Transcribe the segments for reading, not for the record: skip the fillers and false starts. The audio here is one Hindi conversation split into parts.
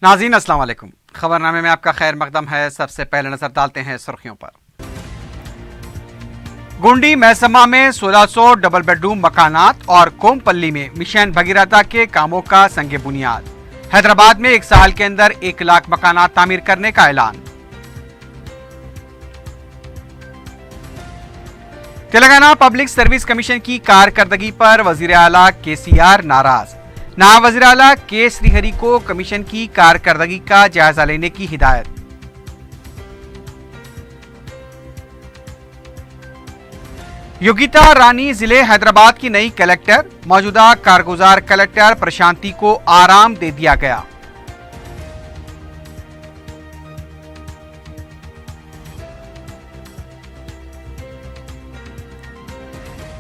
नाज़रीन अस्सलाम वालेकुम। खबरनामे में आपका खैर मकदम है। सबसे पहले नजर डालते हैं सुर्खियों पर। गुंडी महसमा में 1600 डबल बेडरूम मकानात और कोमपल्ली में मिशन भगीरथा के कामों का संगे बुनियाद। हैदराबाद में 1 साल के अंदर 1 लाख मकानात तामीर करने का ऐलान। तेलंगाना पब्लिक सर्विस कमीशन की कारकर्दगी पर वजीर आला केसीआर नाराज। नायब वज़ीर आला के श्रीहरि को कमीशन की कारकर्दगी का जायजा लेने की हिदायत। योगिता रानी जिले हैदराबाद की नई कलेक्टर। मौजूदा कारगुजार कलेक्टर प्रशांति को आराम दे दिया गया।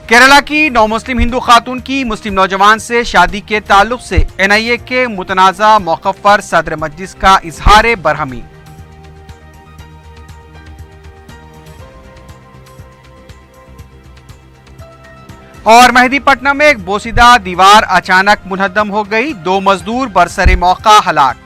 केरला की नौ मुस्लिम हिंदू खातून की मुस्लिम नौजवान से शादी के ताल्लुक से एनआईए के मुतनाज़ा मौक़िफ़ पर सदर मजलिस का इजहार बरहमी। और मेहदीपट्टनम में एक बोसीदा दीवार अचानक मुनहदम हो गई। 2 मजदूर बरसरे मौका हलाक।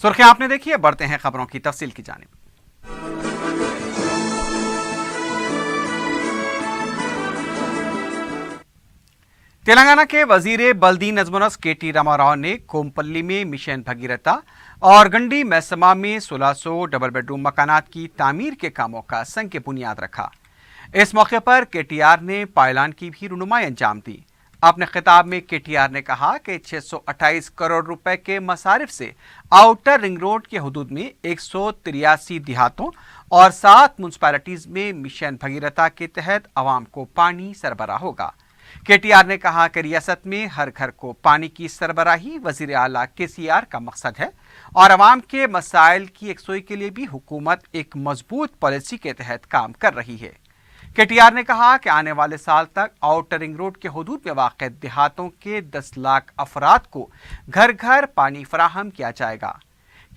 सुर्खियां आपने देखी है, बढ़ते हैं खबरों की तफसील की जानिब। तेलंगाना के वजीर बल्दी नजमुनस केटी रामाराव ने कोमपल्ली में मिशन भगीरथा और गंडी महसमा में 1600 डबल बेडरूम मकानात की तामीर के कामों का संग बुनियाद रखा। इस मौके पर केटीआर ने पायलान की भी रुनुमाई अंजाम दी। अपने खिताब में केटीआर ने कहा कि 628 करोड़ रुपए के मसारिफ से आउटर रिंग रोड के हदूद में 183 देहातों और 7 म्युनिसिपैलिटीज में मिशन भगीरथा के तहत आवाम को पानी सरबराह होगा। केटीआर ने कहा कि रियासत में हर घर को पानी की सरबराही वजीर आला केसीआर का मकसद है और आवाम के मसाइल की यकसुई के लिए भी हुकूमत एक मजबूत पॉलिसी के तहत काम कर रही है। केटीआर ने कहा कि आने वाले साल तक आउटर रिंग रोड के हदूद में वाक़ देहातों के 10 लाख अफराद को घर घर पानी फराहम किया जाएगा।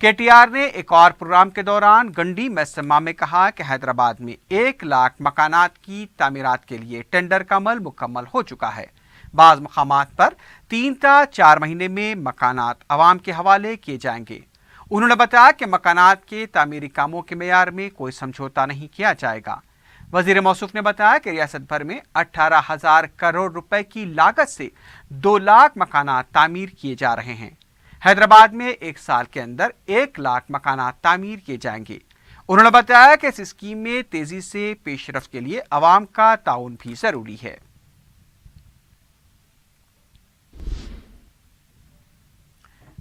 केटीआर ने एक और प्रोग्राम के दौरान गंडी महसमा में कहा कि हैदराबाद में 1 लाख मकानात की तामीरात के लिए टेंडर का अमल मुकम्मल हो चुका है। बाज़ मकामात पर 3 से 4 महीने में मकानात आवाम के हवाले किए जाएंगे। उन्होंने बताया कि मकानात के तामीरी कामों के मेयार में कोई समझौता नहीं किया जाएगा। वजीर मौसूफ ने बताया कि रियासत भर में 18,000 करोड़ रुपए की लागत से 2 लाख मकानात तामीर किए जा रहे हैं। हैदराबाद में 1 साल के अंदर 1 लाख मकानात तामीर किए जाएंगे। उन्होंने बताया कि इस स्कीम में तेजी से पेशरफ्त के लिए अवाम का ताउन भी जरूरी है।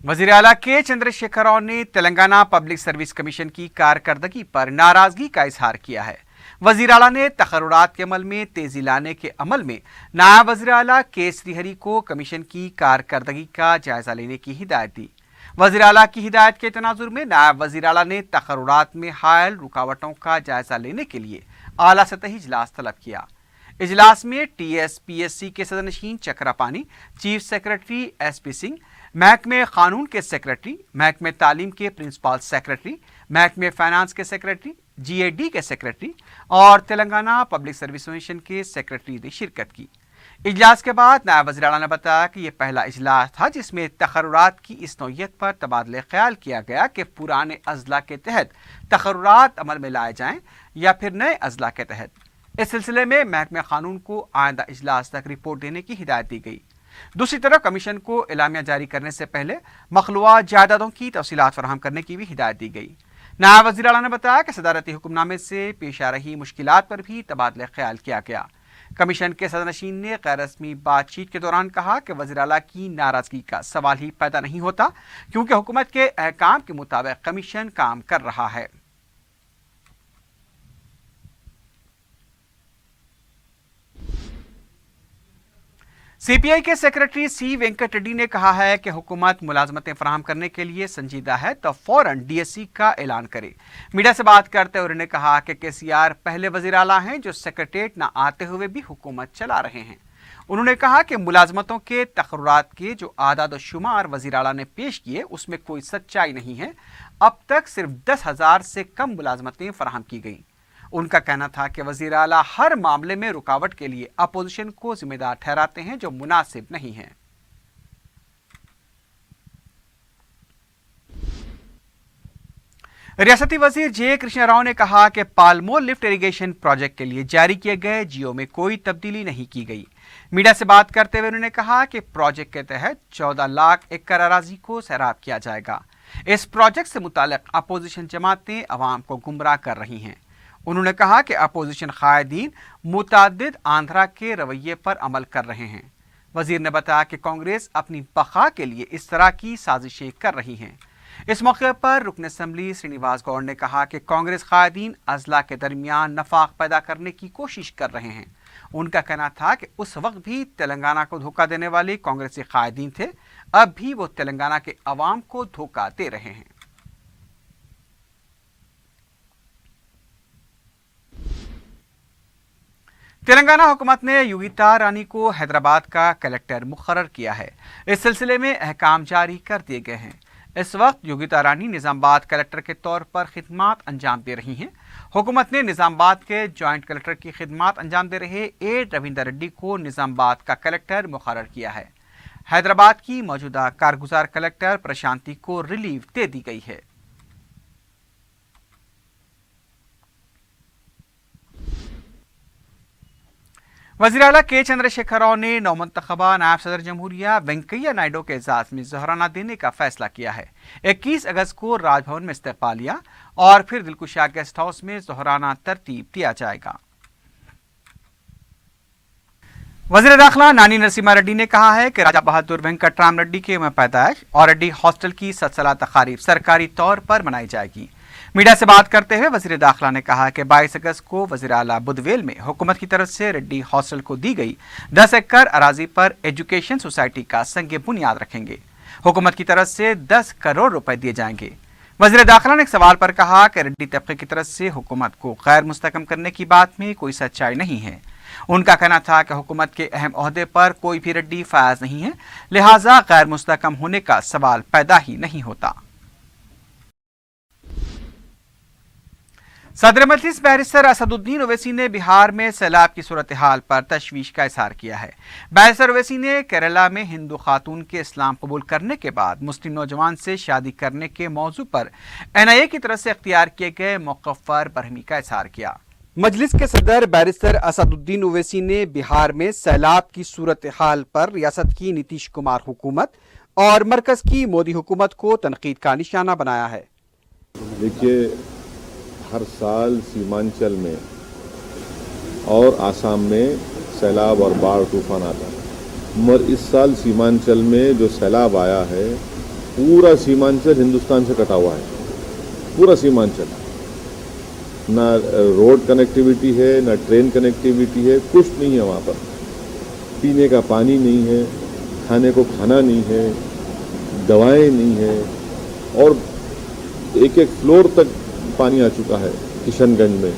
वजीर आला के चंद्रशेखर राव ने तेलंगाना पब्लिक सर्विस कमीशन की कारकर्दगी पर नाराजगी का इजहार किया है। वजीर आला ने तकर्रुरात के अमल में तेजी लाने के अमल में नायब वजीर आला के श्रीहरि को कमीशन की कारकर्दगी का जायजा लेने की हिदायत दी। वजीर आला की हिदायत के तनाजुर में नायब वजीर आला ने तकर्रुरात में हायल रुकावटों का जायजा लेने के लिए आला सतही इजलास तलब किया। इजलास में TSPSC के सदरनशीन चक्रापानी, चीफ सेक्रेटरी SP सिंह, महकमे कानून के सेक्रेटरी, महकमे तालीम के प्रिंसिपल सेक्रेटरी, महकमे फाइनेंस के सेक्रेटरी, GAD के सेक्रेटरी और तेलंगाना पब्लिक सर्विस कमीशन के सेक्रेटरी ने शिरकत की। इजलास के बाद नायब वज़ीर आला ने बताया कि यह पहला इजलास था जिसमें तकर्रुरात की इस नौयत पर तबादले ख्याल किया गया कि पुराने अजला के तहत तकर्रुरात अमल में लाए जाएं या फिर नए अजला के तहत। इस सिलसिले में महकमे कानून को आइंदा इजलास तक रिपोर्ट देने की हिदायत दी गई। दूसरी तरफ कमीशन को एलामिया जारी करने से पहले मखलूआ जायदादों की तफसीलात फराहम करने की भी हिदायत दी गई। नायब वज़ीर आला ने बताया कि सदारती हुक्मनामे से पेश आ रही मुश्किलात पर भी तबादला ख्याल किया गया। कमीशन के सदरनशीन ने गैर रस्मी बातचीत के दौरान कहा कि वज़ीर आला की नाराजगी का सवाल ही पैदा नहीं होता क्योंकि हुकूमत के अहकाम के मुताबिक कमीशन काम कर रहा है। CPI के सेक्रेटरी C वेंकट रेड्डी ने कहा है कि हुकूमत मुलाजमतें फराहम करने के लिए संजीदा है तो फौरन DSC का ऐलान करे। मीडिया से बात करते हुए उन्होंने कहा कि KCR पहले वज़ीर आला हैं जो सेक्रेटेरिएट न आते हुए भी हुकूमत चला रहे हैं। उन्होंने कहा कि मुलाजमतों के तकर्रुरात के जो आदाद शुमार वज़ीर आला ने पेश किए उसमें कोई सच्चाई नहीं है। अब तक सिर्फ 10,000 से कम मुलाजमतें फराहम की गईं। उनका कहना था कि वज़ीर आला हर मामले में रुकावट के लिए अपोजिशन को जिम्मेदार ठहराते हैं, जो मुनासिब नहीं है। रियासती वजीर जे कृष्णा राव ने कहा कि पालमोर लिफ्ट इरिगेशन प्रोजेक्ट के लिए जारी किए गए जियो में कोई तब्दीली नहीं की गई। मीडिया से बात करते हुए उन्होंने कहा कि प्रोजेक्ट के तहत 14 लाख एकड़ अराजी को सैराब किया जाएगा। इस प्रोजेक्ट से मुताल्लिक अपोजिशन जमातें अवाम को गुमराह कर रही हैं। उन्होंने कहा कि अपोजिशन कायदीन मुतादिद आंध्रा के रवैये पर अमल कर रहे हैं। वजीर ने बताया कि कांग्रेस अपनी बका के लिए इस तरह की साजिशें कर रही हैं। इस मौके पर रुकन असम्बली श्रीनिवास गौड़ ने कहा कि कांग्रेस कायदीन अजला के दरमियान नफाक पैदा करने की कोशिश कर रहे हैं। उनका कहना था कि उस वक्त भी तेलंगाना को धोखा देने वाले कांग्रेसी कायदीन थे, अब भी वो तेलंगाना के अवाम को धोखा दे रहे हैं। तेलंगाना हुकूमत ने योगिता रानी को हैदराबाद का कलेक्टर मुकर्रर किया है। इस सिलसिले में अहकाम जारी कर दिए गए हैं। इस वक्त योगिता रानी निजामाबाद कलेक्टर के तौर पर खिदमात अंजाम दे रही हैं। हुकूमत ने निजामाबाद के जॉइंट कलेक्टर की खिदमात अंजाम दे रहे ए रविंदर रेड्डी को निजामाबाद का कलेक्टर मुकर्रर किया है। हैदराबाद की मौजूदा कारगुजार कलेक्टर प्रशांति को रिलीफ दे दी गई है। वज़ीर आला के चंद्रशेखर राव ने नौमंतखबा नायब सदर जमहूरिया वेंकैया नायडू के एजाज में ज़ोहराना देने का फैसला किया है। 21 अगस्त को राजभवन में इस्तकबालिया और फिर दिलकुशा गेस्ट हाउस में ज़ोहराना तरतीब दिया जाएगा। वज़ीर दाखिला नानी नरसिम्हा रेड्डी ने कहा है कि राजा बहादुर वेंकटराम रेड्डी के यौम पैदाइश और रेड्डी हॉस्टल की सतसला तकारीब सरकारी तौर पर मनाई जाएगी। मीडिया से बात करते हुए वज़ीर दाखिला ने कहा कि 22 अगस्त को वज़ीर आला बुधवेल में हुकूमत की तरफ से रेड्डी हॉस्टल को दी गई 10 एकड़ अराजी पर एजुकेशन सोसाइटी का संग बुनियाद रखेंगे। हुकूमत की तरफ से 10 करोड़ रुपए दिए जाएंगे। वज़ीर दाखिला ने एक सवाल पर कहा कि रेड्डी तबके की तरफ से हुकूमत को गैर मुस्तकम करने की बात में कोई सच्चाई नहीं है। उनका कहना था कि हुकूमत के अहम ओहदे पर कोई भी रेड्डी फायज नहीं है, लिहाजा गैर मुस्तकम होने का सवाल पैदा ही नहीं होता। सदर मजलिस बैरिस्टर असदुद्दीन ओवैसी ने बिहार में सैलाब की सूरत हाल पर तशवीश का इजहार किया है। बैरिस्टर ओवैसी ने केरला में हिंदू खातून के इस्लाम कबूल करने के बाद मुस्लिम नौजवान से शादी करने के मौजू पर NIA की तरफ से इख्तियार किए गए मौक़िफ़ पर बरहमी का इजहार किया। मजलिस के सदर बैरिस्टर असदुद्दीन ओवैसी ने बिहार में सैलाब की सूरत हाल पर रियासत की नीतीश कुमार हुकूमत और मरकज की मोदी हुकूमत को तनकीद का निशाना बनाया है। देखिए, हर साल सीमांचल में और आसाम में सैलाब और बाढ़ तूफान आता है, मगर इस साल सीमांचल में जो सैलाब आया है, पूरा सीमांचल हिंदुस्तान से कटा हुआ है। पूरा सीमांचल, ना रोड कनेक्टिविटी है, ना ट्रेन कनेक्टिविटी है, कुछ नहीं है वहाँ पर। पीने का पानी नहीं है, खाने को खाना नहीं है, दवाएं नहीं है, और एक एक फ्लोर तक पानी आ चुका है किशनगंज में,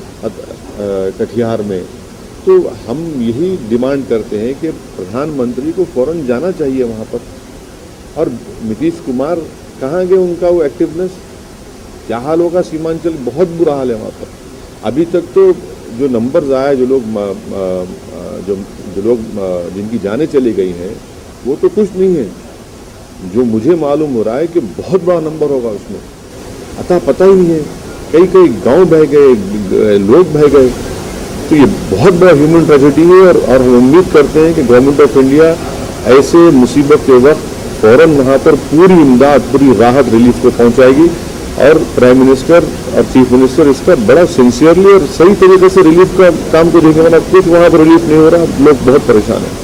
कटिहार में। तो हम यही डिमांड करते हैं कि प्रधानमंत्री को फौरन जाना चाहिए वहाँ पर। और नीतीश कुमार कहाँ गए? उनका वो एक्टिवनेस, क्या हाल होगा? सीमांचल बहुत बुरा हाल है वहाँ पर। अभी तक तो जो नंबर्स आए, जो लोग जिनकी जानें चली गई हैं, वो तो कुछ नहीं है। जो मुझे मालूम हो रहा है कि बहुत बड़ा नंबर होगा उसमें, अतः पता ही नहीं है। कई कई गांव बह गए, लोग बह गए। तो ये बहुत बड़ा ह्यूमन ट्रेजेडी है। और हम उम्मीद करते हैं कि गवर्नमेंट ऑफ इंडिया ऐसे मुसीबत के वक्त फौरन वहाँ पर पूरी इमदाद, पूरी राहत, रिलीफ को पहुँचाएगी। और प्राइम मिनिस्टर और चीफ मिनिस्टर इसका बड़ा सिंसियरली और सही तरीके से रिलीफ का काम को देखें। वाला कुछ वहाँ पर रिलीफ नहीं हो रहा, लोग बहुत परेशान हैं।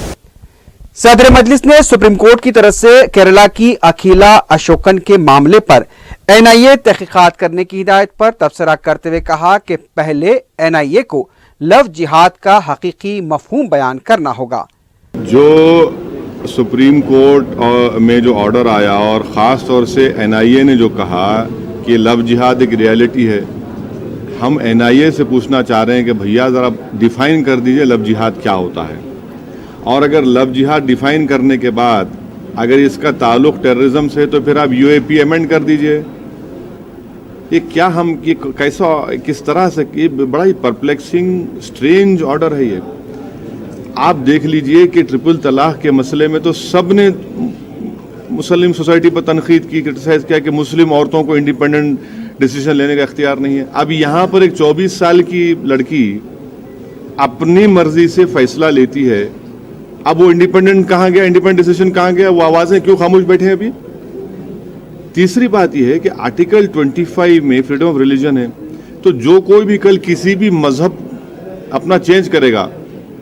सदर मजलिस ने सुप्रीम कोर्ट की तरफ से केरला की अखिला अशोकन के मामले पर NIA तहकीकात करने की हिदायत पर तबसरा करते हुए कहा कि पहले NIA को लव जिहाद का हकीकी मफहूम बयान करना होगा। जो सुप्रीम कोर्ट में जो ऑर्डर आया और ख़ास तौर से NIA ने जो कहा कि लव जिहाद एक रियलिटी है, हम NIA से पूछना चाह रहे हैं कि भैया ज़रा डिफाइन कर दीजिए लव जिहाद क्या होता है। और अगर लव जिहाद डिफाइन करने के बाद अगर इसका ताल्लुक टेररिज्म से तो फिर आप यूएपी अमेंड कर दीजिए। ये क्या हम ये कैसा किस तरह से ये बड़ा ही परप्लेक्सिंग स्ट्रेंज ऑर्डर है ये। आप देख लीजिए कि ट्रिपल तलाक के मसले में तो सब ने मुस्लिम सोसाइटी पर तनकीद की, क्रिटिसाइज किया कि मुस्लिम औरतों को इंडिपेंडेंट डिसीजन लेने का इख्तियार नहीं है। अब यहाँ पर एक 24 साल की लड़की अपनी मर्जी से फैसला लेती है, अब वो इंडिपेंडेंट कहाँ गया, इंडिपेंडेंट डिसीजन कहाँ गया, वो आवाजें क्यों खामोश बैठे हैं अभी। तीसरी बात यह है कि आर्टिकल 25 में फ्रीडम ऑफ रिलीजन है, तो जो कोई भी कल किसी भी मजहब अपना चेंज करेगा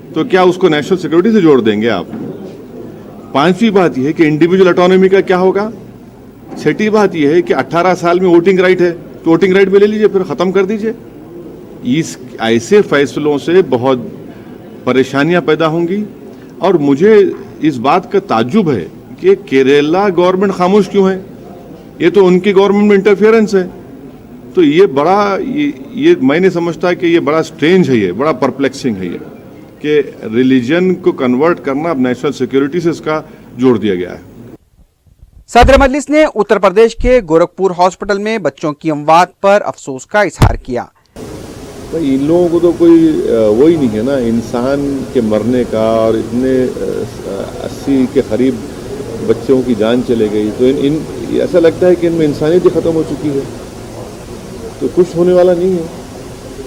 तो क्या उसको नेशनल सिक्योरिटी से जोड़ देंगे आप। पांचवी बात यह है कि इंडिविजुअल ऑटोनॉमी का क्या होगा। छठी बात यह है कि 18 साल में वोटिंग राइट है तो वोटिंग राइट भी ले लीजिए, फिर खत्म कर दीजिए। इस ऐसे फैसलों से बहुत परेशानियां पैदा होंगी। और मुझे इस बात का ताज्जुब है कि केरला गवर्नमेंट खामोश क्यों है, ये तो उनकी गवर्नमेंट में इंटरफेरेंस है। तो ये बड़ा ये मैं नहीं समझता कि ये बड़ा स्ट्रेंज है, ये बड़ा परप्लेक्सिंग है ये कि रिलीजन को कन्वर्ट करना अब नेशनल सिक्योरिटी से इसका जोड़ दिया गया है। सदर मजलिस ने उत्तर प्रदेश के गोरखपुर हॉस्पिटल में बच्चों की अमवात पर अफसोस का इजहार किया। भाई इन लोगों को तो कोई वो ही नहीं है ना, इंसान के मरने का। और इतने 80 के करीब बच्चों की जान चले गई तो इन ऐसा लगता है कि इनमें इंसानियत ही ख़त्म हो चुकी है, तो कुछ होने वाला नहीं है।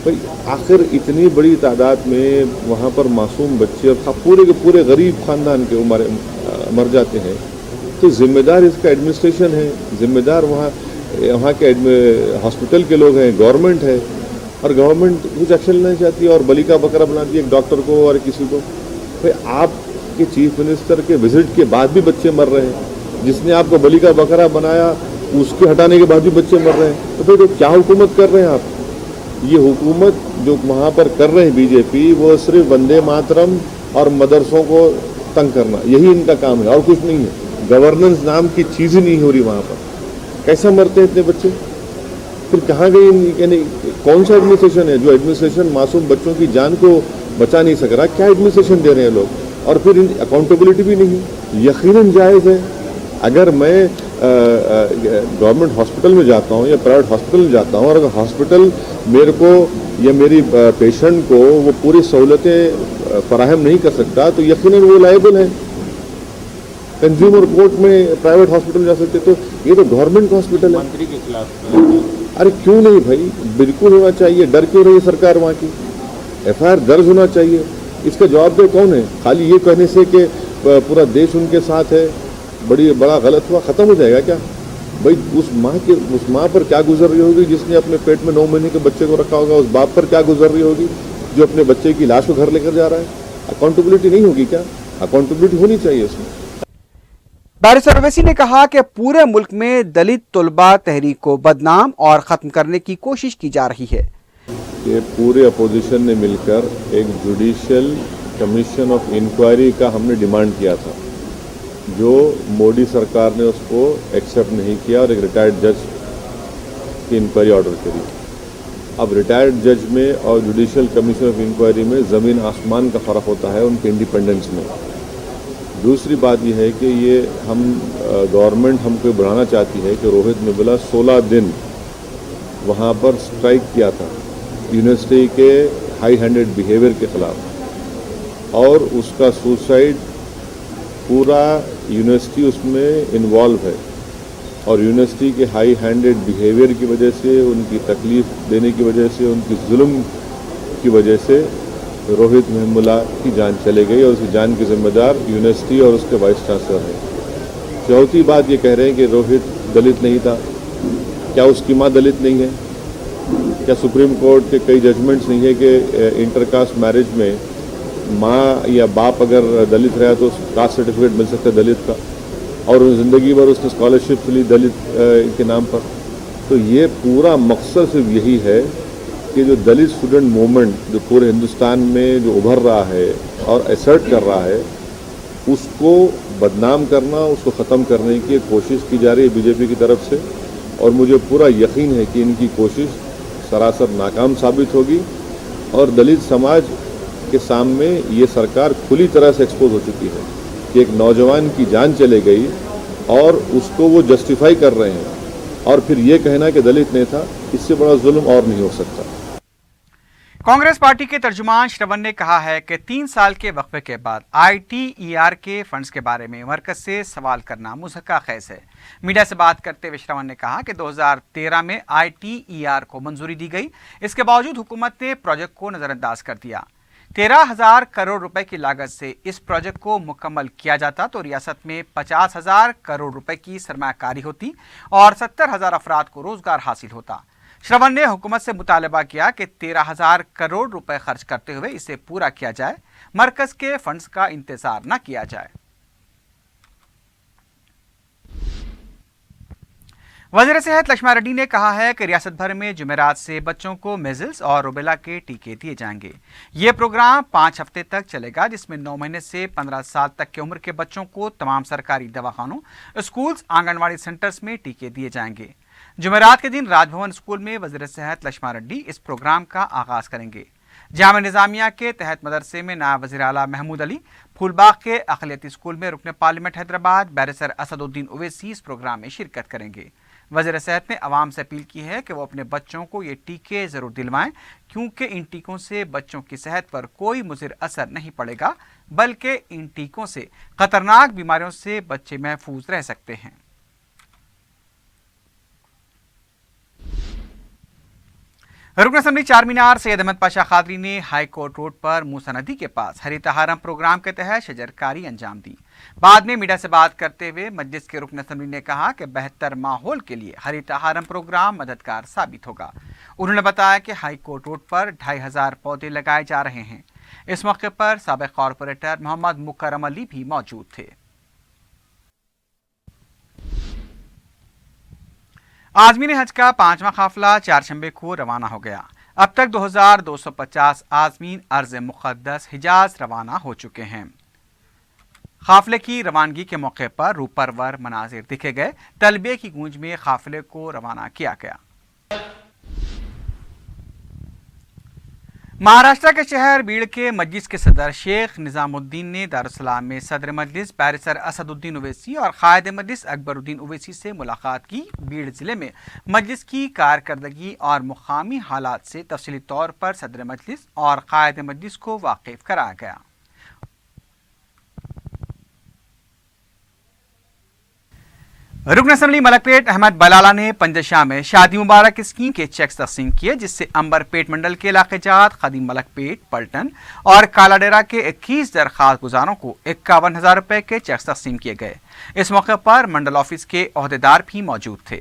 भाई आखिर इतनी बड़ी तादाद में वहाँ पर मासूम बच्चे और पूरे के पूरे गरीब ख़ानदान के मर जाते हैं, तो जिम्मेदार इसका एडमिनिस्ट्रेशन है, जिम्मेदार वहाँ के हॉस्पिटल के लोग हैं, गवर्नमेंट है। और गवर्नमेंट कुछ एक्शन लेना चाहती है और बलि का बकरा बना दिया एक डॉक्टर को और किसी को। भाई आपके चीफ मिनिस्टर के विजिट के बाद भी बच्चे मर रहे हैं, जिसने आपको बलि का बकरा बनाया उसके हटाने के बाद भी बच्चे मर रहे हैं। तो भाई तो क्या हुकूमत कर रहे हैं आप। ये हुकूमत जो वहाँ पर कर रहे हैं बीजेपी, वो सिर्फ वंदे मातरम और मदरसों को तंग करना, यही इनका काम है और कुछ नहीं है। गवर्नेंस नाम की चीज़ ही नहीं हो रही वहाँ पर। कैसा मरते हैं इतने बच्चे, फिर कहाँ गए, यानी कौन सा एडमिनिस्ट्रेशन है जो एडमिनिस्ट्रेशन मासूम बच्चों की जान को बचा नहीं सक रहा। क्या एडमिनिस्ट्रेशन दे रहे हैं लोग, और फिर अकाउंटेबिलिटी भी नहीं। यकीनन जायज़ है अगर मैं गवर्नमेंट हॉस्पिटल में जाता हूँ या प्राइवेट हॉस्पिटल में जाता हूँ और अगर हॉस्पिटल मेरे को या मेरी पेशेंट को वो पूरी सहूलतें फराहम नहीं कर सकता तो यकीनन वो लायबल है। कंज्यूमर कोर्ट में प्राइवेट हॉस्पिटल जा सकते, तो ये तो गवर्नमेंट हॉस्पिटल है। मंत्री के खिलाफ अरे क्यों नहीं भाई, बिल्कुल होना चाहिए। डर क्यों रही है सरकार वहाँ की, एफआईआर दर्ज होना चाहिए। इसका जवाबदेह कौन है। खाली ये कहने से कि पूरा देश उनके साथ है बड़ा गलत हुआ, ख़त्म हो जाएगा क्या। भाई उस माँ पर क्या गुजर रही होगी जिसने अपने पेट में 9 महीने के बच्चे को रखा होगा, उस बाप पर क्या गुजर रही होगी जो अपने बच्चे की लाश को घर लेकर जा रहा है। अकाउंटेबिलिटी नहीं होगी क्या, अकाउंटेबिलिटी होनी चाहिए इसमें। बैरिस्टर ओवैसी ने कहा कि पूरे मुल्क में दलित तुलबा तहरीक को बदनाम और खत्म करने की कोशिश की जा रही है। कि पूरे अपोजिशन ने मिलकर एक जुडिशियल कमीशन ऑफ इंक्वायरी का हमने डिमांड किया था, जो मोदी सरकार ने उसको एक्सेप्ट नहीं किया और एक रिटायर्ड जज की इंक्वायरी ऑर्डर करी। अब रिटायर्ड जज में और जुडिशियल कमीशन ऑफ इंक्वायरी में ज़मीन आसमान का फ़र्क होता है उनके इंडिपेंडेंस में। दूसरी बात यह है कि ये हम गवर्नमेंट हमको बढ़ाना चाहती है कि रोहित निबला 16 दिन वहाँ पर स्ट्राइक किया था यूनिवर्सिटी के हाई हैंडेड बिहेवियर के ख़िलाफ़, और उसका सुसाइड पूरा यूनिवर्सिटी उसमें इन्वॉल्व है। और यूनिवर्सिटी के हाई हैंडेड बिहेवियर की वजह से, उनकी तकलीफ़ देने की वजह से, उनकी जुल्म की वजह से रोहित महमुल्ला की जान चले गई और उसकी जान की जिम्मेदार यूनिवर्सिटी और उसके वाइस चांसलर है। चौथी बात ये कह रहे हैं कि रोहित दलित नहीं था। क्या उसकी माँ दलित नहीं है? क्या सुप्रीम कोर्ट के कई जजमेंट्स नहीं है कि इंटरकास्ट मैरिज में माँ या बाप अगर दलित रहा तो कास्ट सर्टिफिकेट मिल सकता है दलित का, और ज़िंदगी भर उसने स्कॉलरशिप ली दलित के नाम पर। तो ये पूरा मकसद सिर्फ यही है कि जो दलित स्टूडेंट मूवमेंट जो पूरे हिंदुस्तान में जो उभर रहा है और असर्ट कर रहा है, उसको बदनाम करना, उसको ख़त्म करने की कोशिश की जा रही है बीजेपी की तरफ से। और मुझे पूरा यकीन है कि इनकी कोशिश सरासर नाकाम साबित होगी और दलित समाज के सामने ये सरकार खुली तरह से एक्सपोज हो चुकी है कि एक नौजवान की जान चले गई और उसको वो जस्टिफाई कर रहे हैं और फिर ये कहना कि दलित नेता, इससे बड़ा जुल्म और नहीं हो सकता। कांग्रेस पार्टी के तर्जुमान श्रवण ने कहा है कि 3 साल के वक्फे के बाद ITER के फंड्स के बारे में मरकज से सवाल करना मुज़क्का ख़ैज़ है। मीडिया से बात करते हुए श्रवण ने कहा कि 2013 में ITER को मंजूरी दी गई, इसके बावजूद हुकूमत ने प्रोजेक्ट को नज़रअंदाज कर दिया। 13,000 करोड़ रुपए की लागत से इस प्रोजेक्ट को मुकम्मल किया जाता तो रियासत में 50,000 करोड़ रुपए की सरमायाकारी होती और 70,000 अफराद को रोजगार हासिल होता। श्रवण ने हुकूमत से मुतालबा किया कि 13,000 करोड़ रुपए खर्च करते हुए इसे पूरा किया जाए, मरकज के फंड्स का इंतजार न किया जाए। वज़ीर सेहत लक्ष्मण रेड्डी ने कहा है कि रियासत भर में जुमेरात से बच्चों को मेजल्स और रुबेला के टीके दिए जाएंगे। ये प्रोग्राम 5 हफ्ते तक चलेगा, जिसमें 9 महीने से 15 साल तक की उम्र के बच्चों को तमाम सरकारी दवाखानों, स्कूल्स, आंगनवाड़ी सेंटर्स में टीके दिए जाएंगे। जुमेरात के दिन राजभवन स्कूल में वज़ीर सेहत लक्ष्मण रेड्डी इस प्रोग्राम का आगाज करेंगे। जामिया निज़ामिया के तहत मदरसे में नायब वज़ीर आला महमूद अली, फूलबाग के अक़लियती स्कूल में रुकन पार्लियामेंट हैदराबाद बैरिस्टर असदुद्दीन ओवैसी इस प्रोग्राम में शिरकत करेंगे। वज़ीर सेहत ने आवाम से अपील की है कि वो अपने बच्चों को ये टीके ज़रूर दिलवाएं, क्योंकि इन टीकों से बच्चों की सेहत पर कोई मुज़िर असर नहीं पड़ेगा, बल्कि इन टीकों से ख़तरनाक बीमारियों से बच्चे महफूज रह सकते हैं। रुकन असम्बली चारमीनार सैयद अहमद पाशा खादरी ने हाई कोर्ट रोड पर मूसा नदी के पास हरितहारम प्रोग्राम के तहत शजरकारी अंजाम दी। बाद में मीडिया से बात करते हुए मजलिस के रुकन असम्बली ने कहा कि बेहतर माहौल के लिए हरितहारम प्रोग्राम मददगार साबित होगा। उन्होंने बताया कि हाई कोर्ट रोड पर 2,500 पौधे लगाए जा रहे हैं। इस मौके पर साबिक कॉरपोरेटर मोहम्मद मुकर्रम अली भी मौजूद थे। आज़मीन हज का 5वां काफिला चारशंबे को रवाना हो गया। अब तक 2,250 आज़मीन अर्ज़ मुक़द्दस हिजाज रवाना हो चुके हैं। काफिले की रवानगी के मौके पर रूपरवर मनाजिर दिखे गए। तलबिये की गूंज में काफिले को रवाना किया गया। महाराष्ट्र के शहर बीड़ के मजलिस के सदर शेख निजामुद्दीन ने दारुस्सलाम में सदर मजलिस बैरिस्टर असदुद्दीन ओवैसी और कायद मजलिस अकबरुद्दीन ओवैसी से मुलाकात की। बीड़ जिले में मजलिस की कारकर्दगी और मुकामी हालात से तफसीली तौर पर सदर मजलिस और कायद मजलिस को वाकिफ कराया गया। रुकन असम्बली मलकपेट अहमद बलाला ने पंजशाह में शादी मुबारक स्कीम के चेक्स तकसीम किए, जिससे अंबरपेट मंडल के इलाके जात खदीम मलकपेट, पलटन और कालाडेरा के 21 दरख्वास्त गुजारों को 51,000 रुपए के चेक्स तकसीम किए गए। इस मौके पर मंडल ऑफिस के ओहदेदार भी मौजूद थे।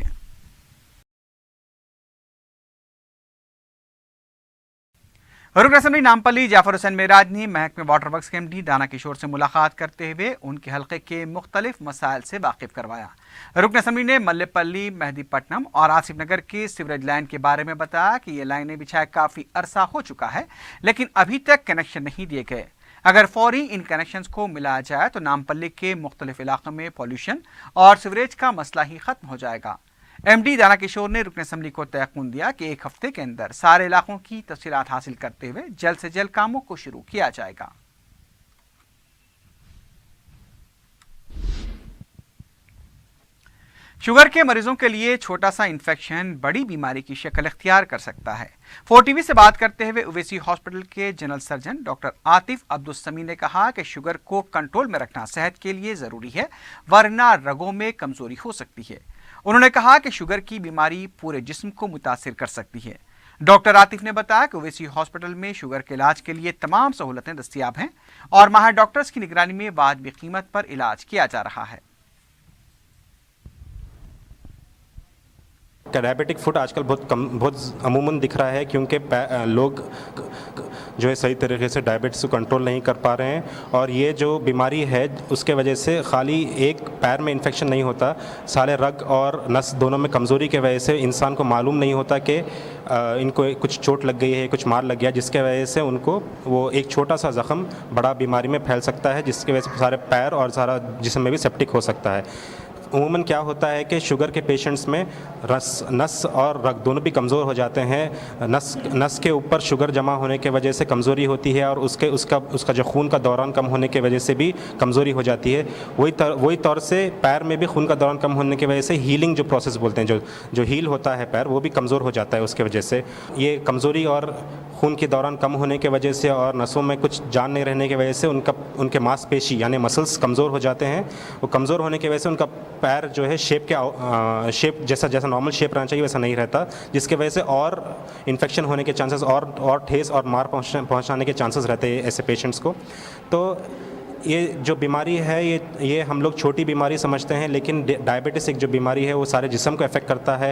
रुकन असम्बली नामपल्ली जाफर हुसैन मेराज ने महकमे वाटर वर्क्स के MD दाना किशोर से मुलाकात करते हुए उनके हल्के के मुख्तलिफ मसाइल से वाकिफ करवाया। रुकन असम्बली ने मल्लेपल्ली, मेहदीपट्टनम और आसिफ नगर के सीवरेज लाइन के बारे में बताया कि ये लाइनें बिछाए काफ़ी अरसा हो चुका है, लेकिन अभी तक कनेक्शन नहीं दिए गए। अगर फौरी इन कनेक्शंस को मिलाया जाए तो नामपल्ली के मुख्तलिफ इलाकों में पॉल्यूशन और सीवरेज का मसला ही खत्म हो जाएगा। MD दाना किशोर ने रुकन असम्बली को तयक़ुन दिया कि 1 हफ्ते के अंदर सारे इलाकों की तफसीलात हासिल करते हुए जल्द से जल्द कामों को शुरू किया जाएगा। शुगर के मरीजों के लिए छोटा सा इन्फेक्शन बड़ी बीमारी की शक्ल इख्तियार कर सकता है। 4TV से बात करते हुए ओवैसी हॉस्पिटल के general surgeon doctor Atif Abdul समी ने कहा कि शुगर को कंट्रोल में रखना सेहत के लिए ज़रूरी है, वरना रगों में कमज़ोरी हो सकती है। उन्होंने कहा कि शुगर की बीमारी पूरे जिस्म को मुतासिर कर सकती है। डॉक्टर आतिफ ने बताया कि ओवैसी हॉस्पिटल में शुगर के इलाज के लिए तमाम सहूलतें दस्तियाब हैं और माहिर डॉक्टर्स की निगरानी में वाजिब कीमत पर इलाज किया जा रहा है। डायबिटिक फुट आजकल बहुत अमूमन दिख रहा है, क्योंकि लोग जो है सही तरीके से डायबिटीज़ को कंट्रोल नहीं कर पा रहे हैं, और ये जो बीमारी है उसके वजह से खाली एक पैर में इन्फेक्शन नहीं होता, सारे रग और नस दोनों में कमज़ोरी के वजह से इंसान को मालूम नहीं होता कि इनको कुछ चोट लग गई है, कुछ मार लग गया, जिसके वजह से उनको वो एक छोटा सा ज़ख़म बड़ा बीमारी में फैल सकता है, जिसकी वजह से सारे पैर और सारा जिस्म में भी सेप्टिक हो सकता है। अमूमन क्या होता है कि शुगर के पेशेंट्स में नस और रग दोनों भी कमज़ोर हो जाते हैं। नस के ऊपर शुगर जमा होने के वजह से कमज़ोरी होती है और उसका जो खून का दौरान कम होने की वजह से भी कमज़ोरी हो जाती है। वही तौर से पैर में भी खून का दौरान कम होने की वजह से हीलिंग जो प्रोसेस बोलते हैं, जो हील होता है पैर, वो भी कमज़ोर हो जाता है उसके वजह से। ये कमज़ोरी और खून के दौरान कम होने की वजह से और नसों में कुछ जान नहीं रहने की वजह से उनके मांसपेशी यानी मसल्स कमज़ोर हो जाते हैं। वो कमज़ोर होने की वजह से उनका पैर जो है शेप जैसा नॉर्मल शेप रहना चाहिए वैसा नहीं रहता, जिसकी वजह से और इन्फेक्शन होने के चांसेस और ठेस और मार पहुंचाने के चांसेस रहते हैं ऐसे पेशेंट्स को। तो ये जो बीमारी है ये हम लोग छोटी बीमारी समझते हैं, लेकिन डायबिटीज़ एक जो बीमारी है वो सारे जिस्म को अफेक्ट करता है।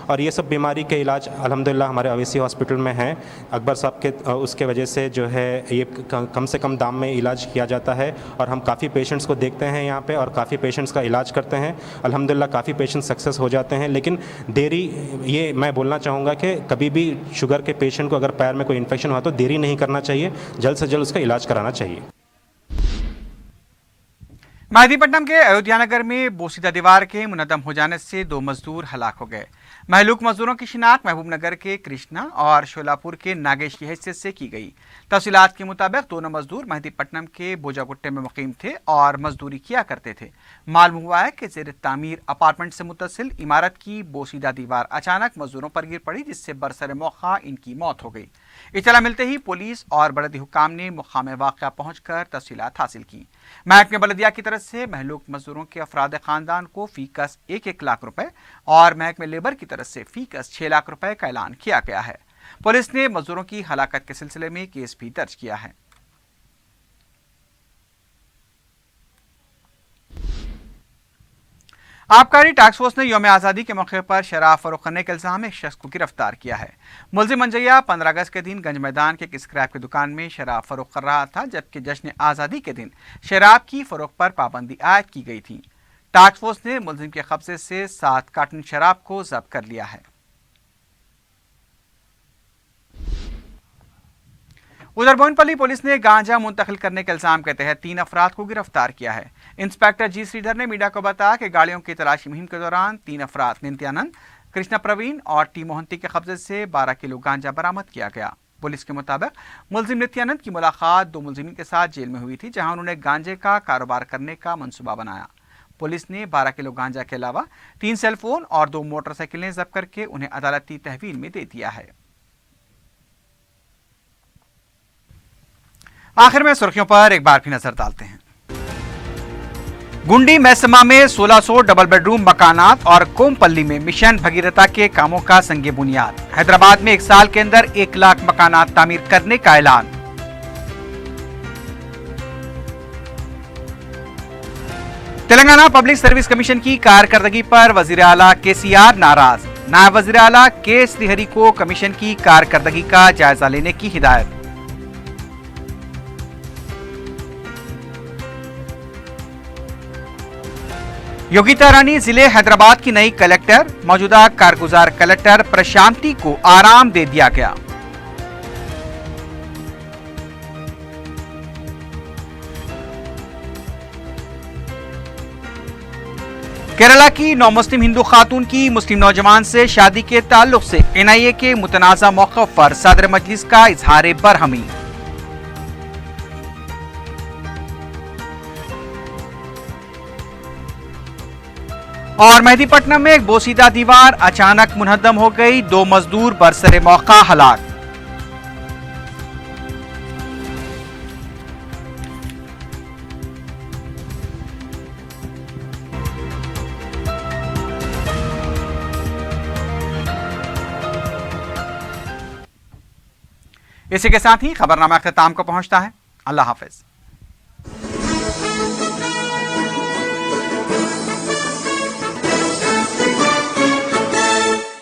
और ये सब बीमारी के इलाज अल्हम्दुलिल्लाह हमारे अवैसी हॉस्पिटल में हैं। अकबर साहब के उसके वजह से जो है ये कम से कम दाम में इलाज किया जाता है और हम काफ़ी पेशेंट्स को देखते हैं यहाँ पे और काफ़ी पेशेंट्स का इलाज करते हैं। अल्हम्दुलिल्लाह काफ़ी पेशेंट्स सक्सेस हो जाते हैं, लेकिन देरी, ये मैं बोलना चाहूँगा कि कभी भी शुगर के पेशेंट को अगर पैर में कोई इन्फेक्शन हुआ तो देरी नहीं करना चाहिए, जल्द से जल्द उसका इलाज कराना चाहिए। मेहदीपट्टनम के अयोध्या नगर में बोसीदा दीवार के मुनद्दम हो जाने से 2 मजदूर हलाक हो गए। महलूक मजदूरों की शिनाख्त महबूब नगर के कृष्णा और शोलापुर के नागेश की हैसियत से की गई। तफसीलात के मुताबिक दोनों मजदूर मेहदीपट्टनम के बोजागुट्टे में मुकीम थे और मजदूरी किया करते थे। मालूम हुआ है कि ज़ेर तामीर अपार्टमेंट से मुत्तसिल इमारत की बोसीदा दीवार अचानक मजदूरों पर गिर पड़ी, जिससे बरसर मौका इनकी मौत हो गई। इत्तला मिलते ही पुलिस और बलदी हुकाम ने मुकाम वाक़या पहुंचकर तफसीलात हासिल की। महकमे बलदिया की तरफ से महलूक मजदूरों के अफराद खानदान को फीकस 1-1 लाख रुपए और महकमे लेबर की तरफ से फीकस 6 लाख रुपए का ऐलान किया गया है। पुलिस ने मजदूरों की हलाकत के सिलसिले में केस भी दर्ज किया है। आबकारी टास्क फोर्स ने यौम आज़ादी के मौके पर शराब फरोख्त करने के इल्जाम में एक शख्स को गिरफ्तार किया है। मुलजिम मंजैया 15 अगस्त के दिन गंज मैदान के एक स्क्रैप की दुकान में शराब फरोख्त कर रहा था, जबकि जश्न आज़ादी के दिन शराब की फरोख्त पर पाबंदी आयद की गई थी। टास्क फोर्स ने मुलजिम के कब्जे से 7 कार्टन शराब को जब्त कर लिया है। उधर बोयनपल्ली पुलिस ने गांजा मुंतकिल करने के इल्जाम के तहत 3 अफराद को गिरफ्तार किया है। इंस्पेक्टर जी श्रीधर ने मीडिया को बताया कि गाड़ियों की तलाशी मुहिम के दौरान 3 अफराद नित्यानंद, कृष्णा प्रवीण और टी मोहंती के कब्जे से 12 किलो गांजा बरामद किया गया। पुलिस के मुताबिक मुलजिम नित्यानंद की मुलाकात 2 मुलजिमीन के साथ जेल में हुई थी, जहां उन्होंने गांजे का कारोबार करने का मंसूबा बनाया। पुलिस ने 12 किलो गांजा के अलावा 3 सेलफोन और 2 मोटरसाइकिलें जब्त करके उन्हें अदालती तहवील में दे दिया है। आखिर में सुर्खियों पर एक बार फिर नजर डालते हैं। गुंडी मैसमा में 1600 डबल बेडरूम मकानात और कोमपल्ली में मिशन भगीरथा के कामों का संगे बुनियाद। हैदराबाद में 1 साल के अंदर 1 लाख मकानात तामीर करने का ऐलान। तेलंगाना पब्लिक सर्विस कमीशन की कारकर्दगी पर वजीर आला केसीआर नाराज। नायब वजीर आला के श्रीहरि को कमीशन की कारकर्दगी का जायजा लेने की हिदायत। योगिता रानी जिले हैदराबाद की नई कलेक्टर, मौजूदा कारगुजार कलेक्टर प्रशांति को आराम दे दिया गया। केरला की नौ मुस्लिम हिंदू खातून की मुस्लिम नौजवान से शादी के ताल्लुक से एनआईए के मुतनाज़ा मौक़िफ़ पर सदर मजलिस का इजहार बरहमी। और मेहदीपट्टनम में एक बोसीदा दीवार अचानक मुनहद्दम हो गई, 2 मजदूर बरसरे मौका हलाक। इसी के साथ ही खबरनामा अख्ताम को पहुंचता है। अल्लाह हाफिज।